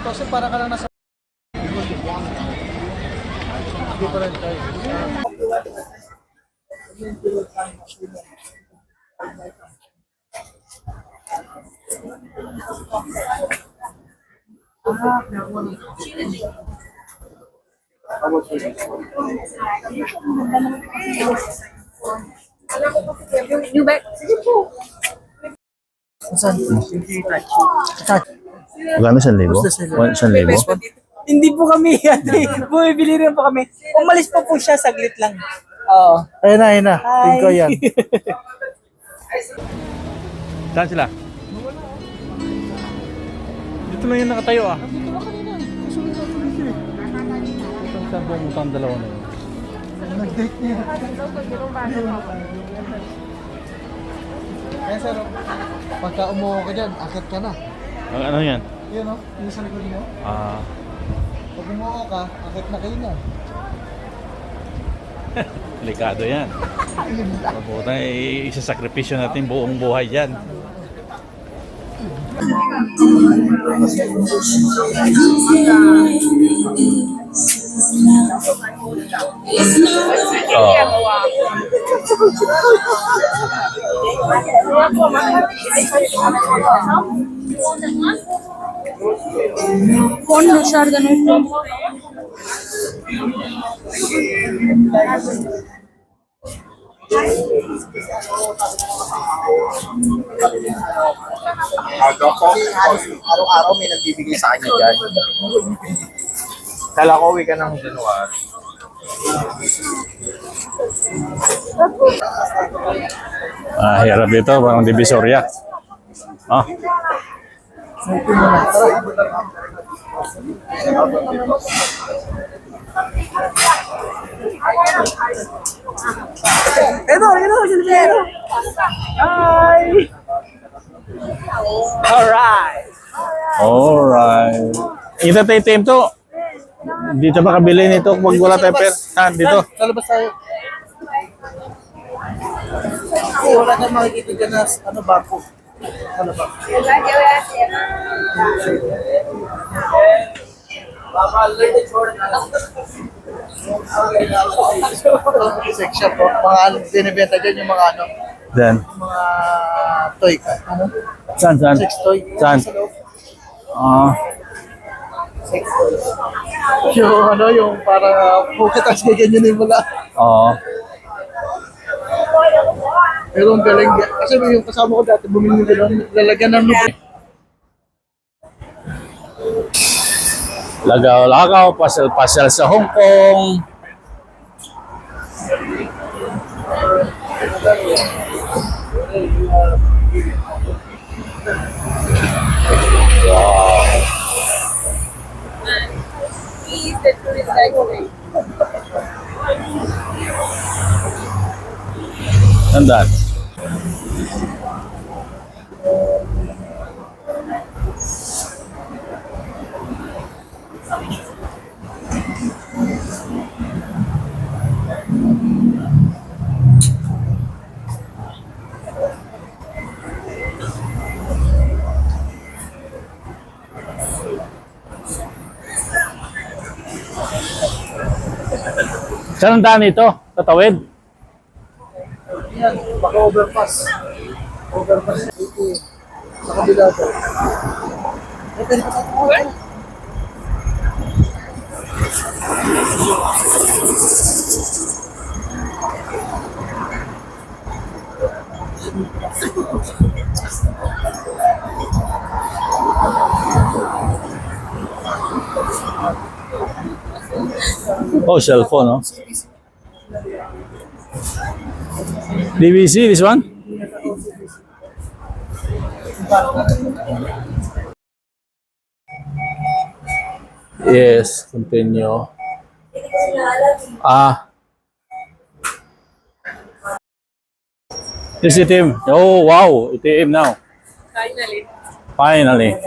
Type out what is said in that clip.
Kasi para ka lang nasa... Hindi pa rin tayo. New bag. Sige po. Saan? Magkano 1,000? 1,000? Hindi po kami, bumibili rin po kami. Umalis po siya, saglit lang. Oo. Ayun na. Tingin ko yan. Saan sila? Dito lang yung nakatayo ah. Dito ba kanina? Kasunod natin dito eh. Saan ba ang dalawa na yun? Nag-date niya. Kaya sir, pagka umuha ka dyan, akit ka na. Ano yan? Yun o, yung sa likod mo. Ah, Pag umuha ka, akit na kayo na. delikado yan. Mabuti, isasakripisyo natin buong buhay dyan. Phone recharge ganun po. Araw-araw may nagbibigay sa kanya dyan. Kala ko uwi ka ng January. Hirap dito, parang divisorya. Ah, Silvero. Hi! alright. Ito tayo team to. Dito ba kabili nito pag wala tayo pera? Dito. Lalabas tayo. Kasi wala tayong makikita dyan na ano, barko. Ano ba? Section po. Mga binibenta dyan yung mga ano, Then, mga toy. Ano? saan? Sex toy. Saan? Sa loob. Ah, Sex toy. Yung ano, yung parang pocket as ganyan yung mula. oo. Pero ang galing. Kasi yung kasama ko dati, bumili nyo gano'n, lalagyan ng lubid. Lagaw-lagaw, pasal-pasal sa Hong Kong. Tandaan. Saan ang daan ito? Tatawid? Yan, baka overpass. Overpass. Ito, sa kabila ko. Pwede pa tayo. Oh, cellphone, no? DVC, this one? Yes, continue. This itim. Oh, wow. Itim now. Finally.